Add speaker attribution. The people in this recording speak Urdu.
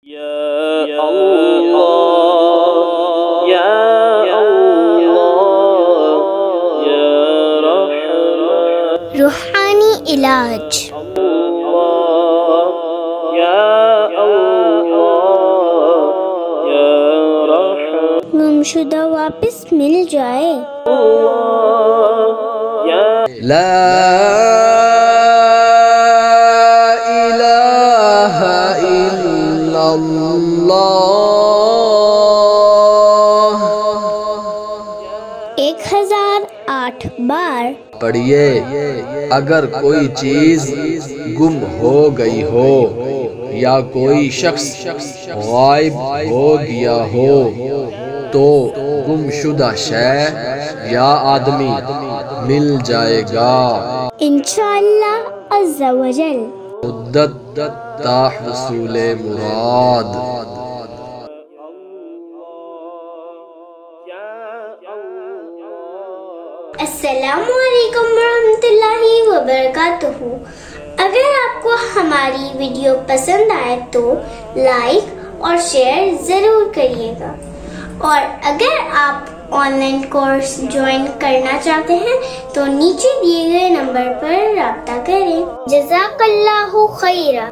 Speaker 1: یا اللہ یا اللہ یا رحمن
Speaker 2: روحانی علاج گمشدہ واپس مل جائے.
Speaker 3: لا الہ الا اللہ
Speaker 2: 1008 بار
Speaker 3: پڑھیے. اگر کوئی چیز گم ہو گئی ہو یا کوئی شخص غائب ہو گیا ہو تو گم شدہ شے یا آدمی مل جائے گا
Speaker 2: انشاءاللہ عز و جل.
Speaker 3: مدت تا حصول مراد.
Speaker 2: السلام علیکم ورحمۃ اللہ وبرکاتہ. اگر آپ کو ہماری ویڈیو پسند آئے تو لائک اور شیئر ضرور کریے گا، اور اگر آپ آن لائن کورس جوائن کرنا چاہتے ہیں تو نیچے دیے گئے نمبر پر رابطہ کریں. جزاک اللہ خیرہ.